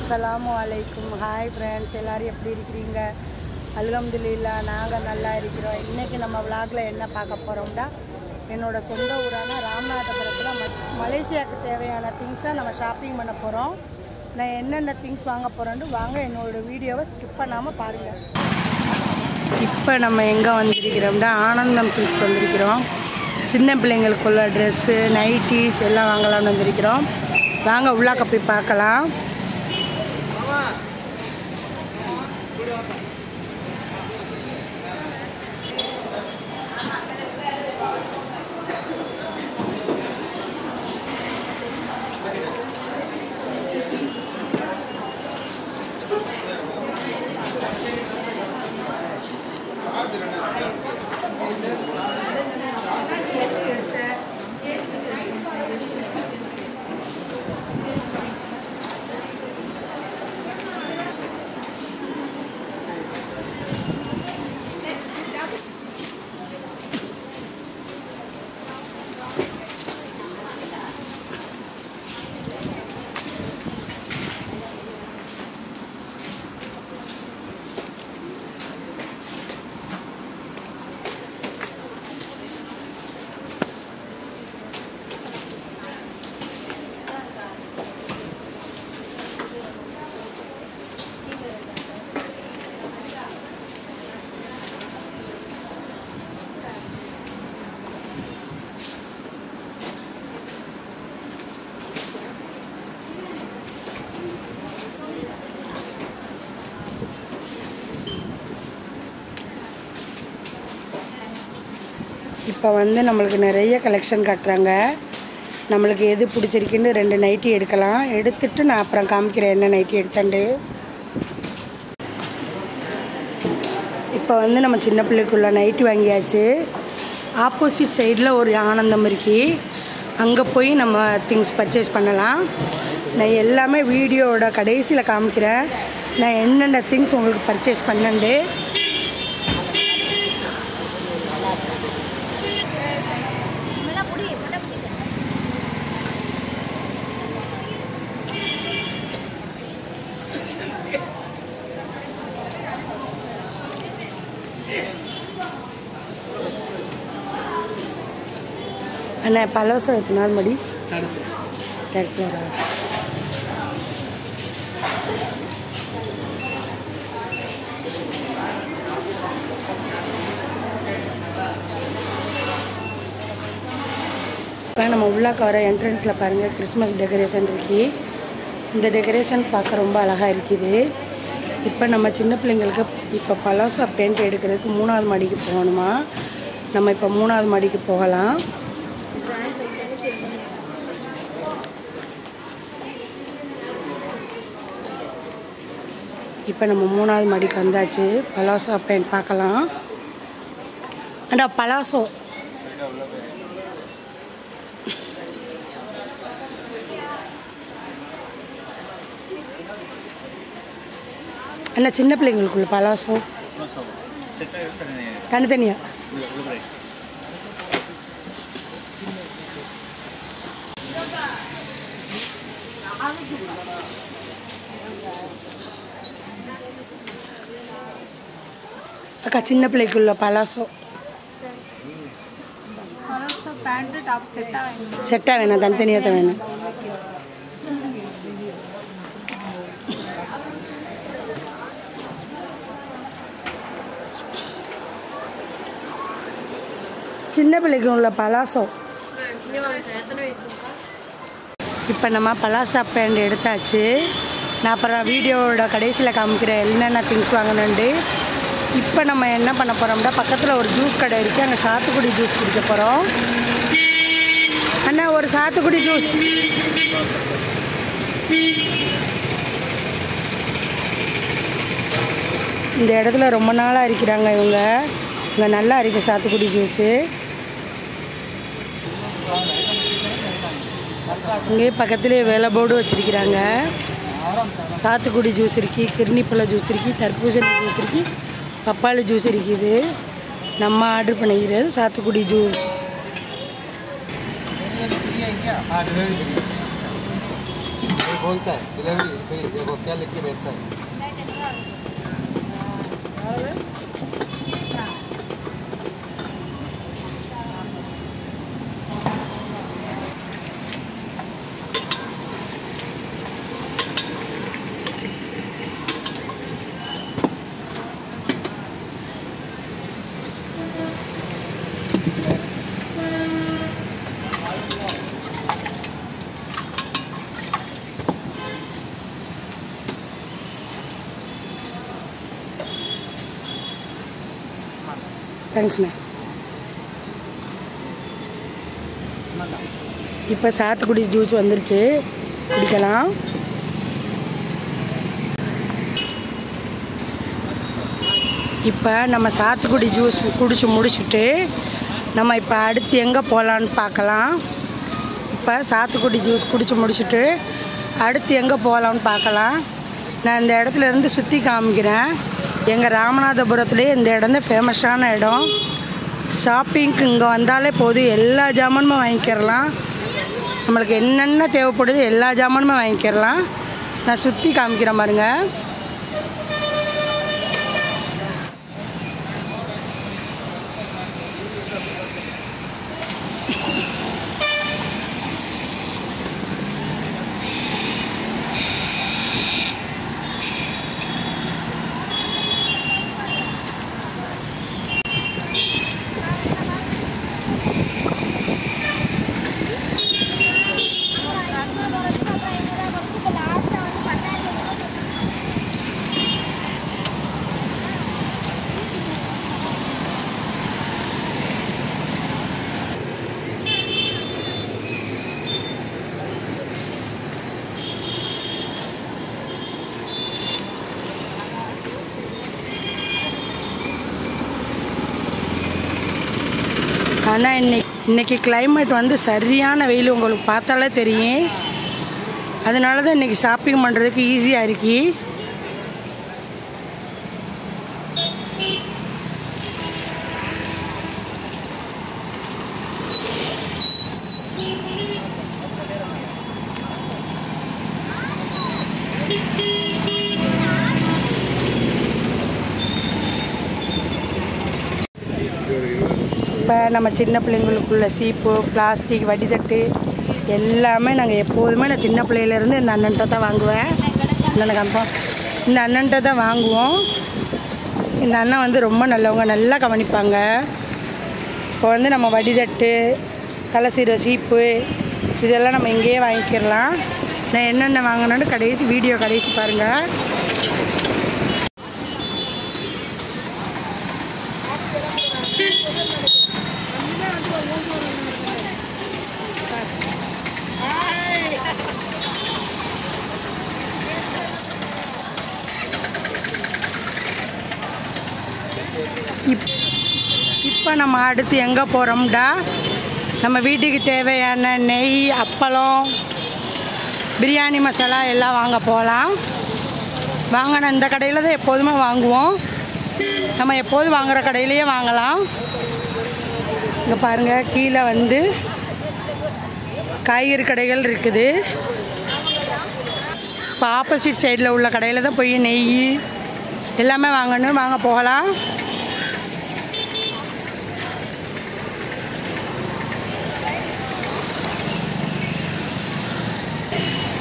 அஸ்ஸலாமுஅலைக்கும். Hi friends, எல்லோரும் எப்படி இருக்கிறீங்க? அல்ஹம்துலில்லாஹ், நாங்கள் நல்லா இருக்கிறோம். இன்றைக்கி நம்ம விளாகில் என்ன பார்க்க போகிறோம்னா, என்னோடய சொந்த ஊரான ராமநாதபுரத்தில் மலேசியாவுக்கு தேவையான திங்ஸை நம்ம ஷாப்பிங் பண்ண போகிறோம். நான் என்னென்ன திங்ஸ் வாங்க போகிறேன்னு வாங்க என்னோடய வீடியோவை ஸ்கிப் பண்ணாமல் பாருங்கள். இப்போ நம்ம எங்கே வந்திருக்கிறோம்னா ஆனந்தம் சில்க்ஸ் வந்திருக்கிறோம். சின்ன பிள்ளைங்களுக்குள்ள ட்ரெஸ்ஸு, நைட்டிஸ் எல்லாம் வாங்கலாம்னு வந்திருக்கிறோம். வாங்க உள்ளாக்க போய் பார்க்கலாம். இப்போ நம்மளுக்கு நிறைய கலெக்ஷன் காட்டுறாங்க. நம்மளுக்கு எது பிடிச்சிருக்குன்னு 2 நைட்டி எடுக்கலாம். எடுத்துட்டு நான் அப்புறம் காமிக்கிறேன் என்ன நைட்டி எடுத்தாண்டு. இப்போ நம்ம சின்ன பிள்ளைக்குள்ள நைட்டி வாங்கியாச்சு. ஆப்போசிட் சைடில் ஒரு ஆனந்தம் இருக்கு, அங்கே போய் நம்ம திங்ஸ் பர்ச்சேஸ் பண்ணலாம். நான் எல்லாமே வீடியோவோட கடைசியில் காமிக்கிறேன் நான் என்னென்ன திங்ஸ் உங்களுக்கு பர்ச்சேஸ் பண்ணண்டு. அண்ணா பலோசா எத்தனை நாள் மடி? 3rd floor. இப்போ நம்ம உள்ளாக்க வர என்ட்ரன்ஸில் பாருங்கள், கிறிஸ்மஸ் டெக்கரேஷன் இருக்கு. இந்த டெக்கரேஷன் பார்க்க ரொம்ப அழகாக இருக்குது. இப்போ நம்ம சின்ன பிள்ளைங்களுக்கு இப்போ பலோசா பெயிண்ட் எடுக்கிறதுக்கு 3வது மாடிக்கு போகணுமா. நம்ம இப்போ 3வது மாடிக்கு போகலாம். இப்போ நம்ம 3வது மாடிக்கு வந்தாச்சு. பலாசோ பெயிண்ட் பார்க்கலாம். அண்டா பலாசோ அண்ணா சின்ன பிள்ளைங்களுக்குள்ள பலாசோ தனித்தனியா. அக்கா சின்ன பிள்ளைக்குள்ள பலாசோ பேண்ட் டாப் செட்டாக வேணும், தனித்தனியாக தான் வேணும். சின்ன பிள்ளைக்கு உள்ள பலாசோ. இப்போ நம்ம பலாசா பேண்ட் எடுத்தாச்சு. நான் அப்புறம் வீடியோவோட கடைசியில் காமிக்கிறேன் என்னென்ன திங்ஸ் வாங்கணுண்டு. இப்போ நம்ம என்ன பண்ண போகிறோம்னா, பக்கத்தில் ஒரு ஜூஸ் கடை இருக்குது, அங்கே சாத்துக்குடி ஜூஸ் குடிக்க போகிறோம். அண்ணா ஒரு சாத்துக்குடி ஜூஸ். இந்த இடத்துல ரொம்ப நாளாக இருக்கிறாங்க இவங்க. இங்கே நல்லா இருக்குது சாத்துக்குடி ஜூஸு. இங்கே பக்கத்துலேயே வேலை போர்டு வச்சுருக்கிறாங்க. சாத்துக்குடி ஜூஸ் இருக்குது, கிர்னிப்பழ ஜூஸ் இருக்குது, தர்பூசணி ஜூஸ் இருக்குது, பப்பாளி ஜூஸ் இருக்குது. நம்ம ஆர்டர் பண்ணிக்கிறது சாத்துக்குடி ஜூஸ். बोलता है डिलीवरी फ्री। देखो क्या लिख के भेजता है। தேங்க்ஸ்ண்ணே. இப்போ சாத்துக்குடி ஜூஸ் வந்துருச்சு, குடிக்கலாம். இப்போ நம்ம சாத்துக்குடி ஜூஸ் குடிச்சு முடிச்சுட்டு நம்ம இப்போ அடுத்து எங்கே போகலான்னு பார்க்கலாம். இப்போ சாத்துக்குடி ஜூஸ் குடிச்சு முடிச்சுட்டு அடுத்து எங்கே போகலான்னு பார்க்கலாம். நான் இந்த இடத்துல இருந்து சுற்றி காமிக்கிறேன். எங்கள் ராமநாதபுரத்துலேயே இந்த இடம் தான் ஃபேமஸான இடம். ஷாப்பிங்க்கு இங்கே வந்தாலே போதும், எல்லா ஜாமானுமே வாங்கிக்கிறலாம். நம்மளுக்கு என்னென்ன தேவைப்படுது எல்லா ஜாமானுமே வாங்கிக்கிறலாம். நான் சுற்றி காமிக்கிறேன் பாருங்க. ஆனால் இன்னைக்கு கிளைமேட் வந்து சரியான வெயில், உங்களுக்கு பார்த்தாலே தெரியும். அதனால தான் இன்றைக்கி ஷாப்பிங் பண்ணுறதுக்கு ஈஸியாக இருக்கு. இப்போ நம்ம சின்ன பிள்ளைங்களுக்குள்ள சீப்பு, பிளாஸ்டிக், வடிதட்டு எல்லாமே நாங்கள் எப்போதுமே நான் சின்ன பிள்ளையிலேருந்து இந்த அண்ணன்ட்ட தான் வாங்குவேன். அண்ணனை காமிப்போம். இந்த அண்ணன்ட்ட தான் வாங்குவோம். இந்த அண்ணன் வந்து ரொம்ப நல்லவங்க, நல்லா கவனிப்பாங்க. இப்போ வந்து நம்ம வடிதட்டு, தலை சீர சீப்பு இதெல்லாம் நம்ம இங்கேயே வாங்கிக்கிடலாம். நான் என்னென்ன வாங்கினேன்னு வீடியோ கடைசி பாருங்கள். இப்போ நம்ம அடுத்து எங்கே போகிறோம்டா, நம்ம வீட்டுக்கு தேவையான நெய், அப்பளம், பிரியாணி மசாலா எல்லாம் வாங்க போகலாம். வாங்கின இந்த கடையில் தான் எப்போதுமே வாங்குவோம். நம்ம எப்போதும் வாங்குகிற கடையிலையே வாங்கலாம். இங்கே பாருங்கள், கீழே வந்து காய்கறி கடைகள் இருக்குது. இப்போ ஆப்போசிட் சைடில் உள்ள கடையில் தான் போய் நெய் எல்லாமே வாங்கணும், வாங்க போகலாம்.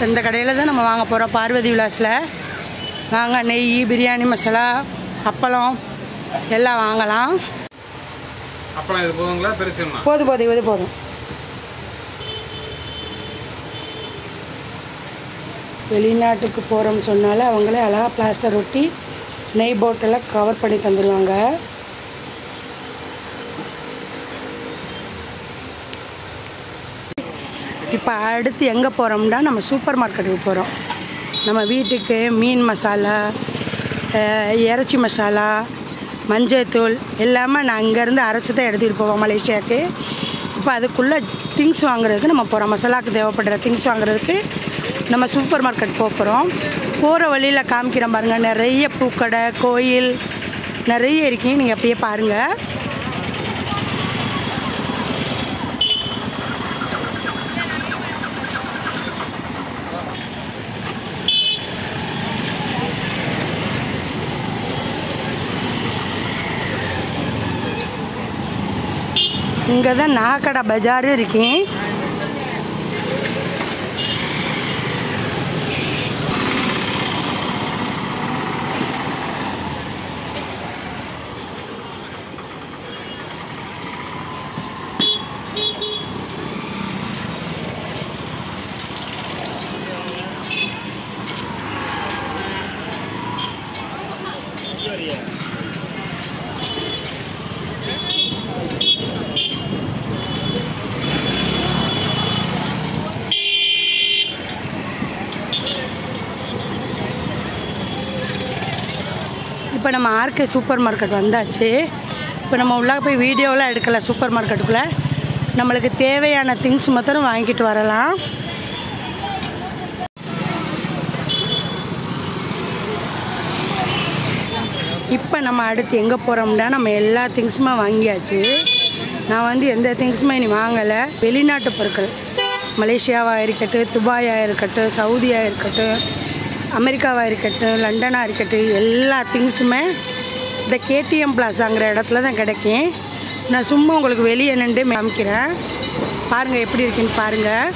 இந்த கடையில் தான் நம்ம வாங்க போகிறோம், பார்வதி விலாஸில். வாங்க, நெய், பிரியாணி மசாலா, அப்பளம் எல்லாம் வாங்கலாம். அப்பளம் இது போதுங்களா? பெருசுமா? போதும், இது போதும். வெளிநாட்டுக்கு போகிறோம்னு சொன்னாலே அவங்களே அழகாக பிளாஸ்டர் ஒட்டி நெய் போட்டெல்லாம் கவர் பண்ணி தந்துடுவாங்க. இப்போ அடுத்து எங்கே போகிறோம்னா, நம்ம சூப்பர் மார்க்கெட்டுக்கு போகிறோம். நம்ம வீட்டுக்கு மீன் மசாலா, இறைச்சி மசாலா, மஞ்சள்தூள் எல்லாமே நான் இங்கேருந்து அரைச்சி தான் எடுத்துகிட்டு போவோம் மலேசியாவுக்கு. இப்போ அதுக்குள்ளே திங்ஸ் வாங்குறதுக்கு நம்ம போகிறோம். மசாலாவுக்கு தேவைப்படுற திங்ஸ் வாங்குறதுக்கு நம்ம சூப்பர் மார்க்கெட் போகிறோம். போகிற வழியில் காமிக்கிறோம் பாருங்கள், நிறைய பூக்கடை, கோயில் நிறைய இருக்கீங்க. நீங்கள் அப்படியே பாருங்கள். இங்கே தான் நாகக்கடை பஜாரு இருக்கேன். இப்போ நம்ம ஆர்கே சூப்பர் மார்க்கெட் வந்தாச்சு. இப்போ நம்ம உள்ளே போய் வீடியோலாம் எடுக்கலை. சூப்பர் மார்க்கெட்டுக்குள்ளே நம்மளுக்கு தேவையான திங்ஸ் மாத்திரம் வாங்கிட்டு வரலாம். இப்போ நம்ம அடுத்து எங்கே போகிறோம்னா நம்ம எல்லா திங்ஸுமே வாங்கியாச்சு. நான் எந்த திங்ஸுமே இனி வாங்கலை. வெளிநாட்டு பொருட்கள் மலேசியாவாக இருக்கட்டும், துபாயாக இருக்கட்டும், சவுதியாக இருக்கட்டும், அமெரிக்காவாக இருக்கட்டும், லண்டனாக இருக்கட்டும், எல்லா திங்ஸுமே இந்த கேடிஎம் பிளாஸாங்கிற இடத்துல தான் கிடைக்கும். நான் சும்மா உங்களுக்கு வெளியே நின்று காமிக்கிறேன். பாருங்கள் எப்படி இருக்குன்னு பாருங்கள்.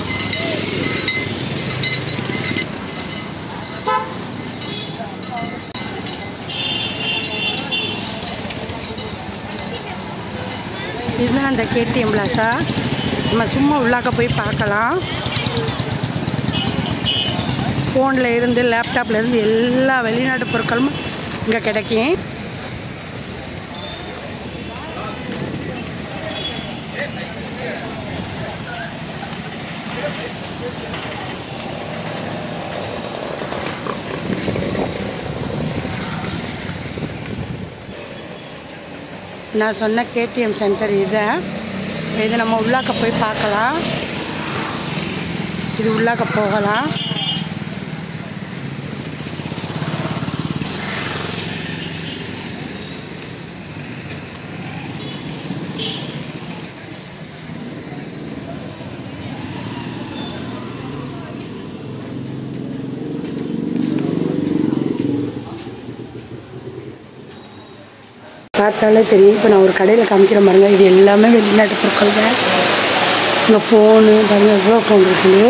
இதுதான் அந்த கேடிஎம் பிளாஸா. நம்ம சும்மா உள்ளாக்க போய் பார்க்கலாம். ஃபோனில் இருந்து லேப்டாப்பில் இருந்து எல்லா வெளிநாட்டு பொருட்களும் இங்கே கிடைக்கும். நான் சொன்ன கேடிஎம் சென்டர் இது நம்ம உள்ளாக்க போய் பார்க்கலாம். இது உள்ளாக்க போகலாம். பார்த்தாலே தெரியும். இப்போ நான் ஒரு கடையில் காமிக்கிற பாருங்க. இது எல்லாமே வெளிநாட்டு பொருட்கள் தான். இங்கே ஃபோனு பாருங்க, எவ்வளோ ஃபோன் இருக்குது.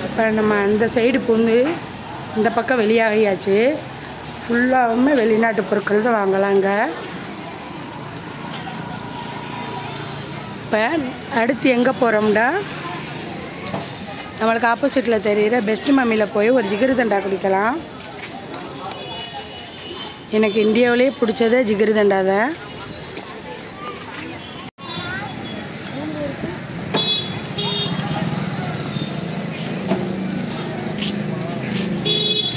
இப்போ நம்ம அந்த சைடு பூந்து இந்த பக்கம் வெளியாகியாச்சு. ஃபுல்லாகவுமே வெளிநாட்டு பொருட்கள் தான் வாங்கலாங்க. இப்போ அடுத்து எங்கே போகிறோம்னா நம்மளுக்கு ஆப்போசிட்டில் தெரிகிற பெஸ்ட் மம்மியில் போய் ஒரு ஜிகிருதண்டா குடிக்கலாம். எனக்கு இந்தியாவிலே பிடிச்சதே ஜிகிருதண்டா தான்.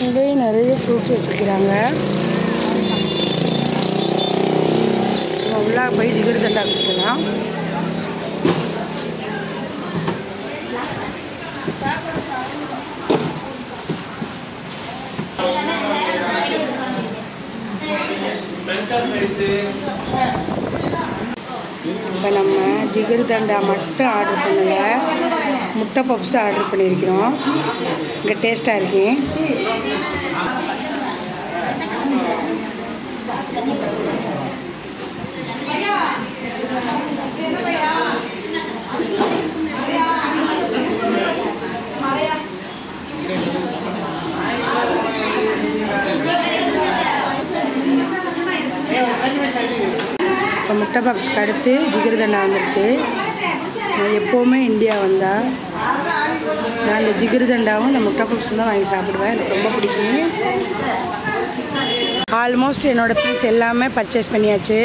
இங்கேயும் நிறைய ஃப்ரூட்ஸ் வச்சுருக்கிறாங்க. நம்ம உள்ளே போய் ஜிகிருதண்டா குடிக்கலாம். இப்போ நம்ம ஜிகிருதண்டா மட்டும் ஆர்டர் பண்ணல, முட்டை பப்ஸும் ஆர்டர் பண்ணியிருக்கிறோம். இங்கே டேஸ்ட்டாக இருக்கு. இப்போ முட்டை பப்ஸ்க்கு அடுத்து ஜிகிருதண்டா வந்துருச்சு. நான் எப்போவுமே இந்தியா வந்தால் நான் இந்த ஜிகிருதண்டாவும் இந்த முட்டை பப்ஸும் தான் வாங்கி சாப்பிடுவேன். எனக்கு ரொம்ப பிடிக்கும். ஆல்மோஸ்ட் என்னோடய திங்ஸ் எல்லாமே பர்ச்சேஸ் பண்ணியாச்சு.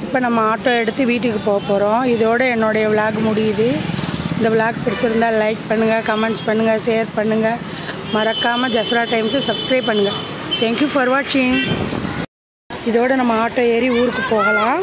இப்போ நம்ம ஆட்டோ எடுத்து வீட்டுக்கு போக போகிறோம். இதோட என்னுடைய விளாக் முடியுது. இந்த விளாக் பிடிச்சிருந்தால் லைக் பண்ணுங்கள், கமெண்ட்ஸ் பண்ணுங்கள், ஷேர் பண்ணுங்கள். மறக்காமல் ஜஸ்ரா டைம்ஸை சப்ஸ்கிரைப் பண்ணுங்கள். தேங்க்யூ ஃபார் வாட்சிங். இதோட நம்ம ஆட்டோ ஏறி ஊருக்கு போகலாம்.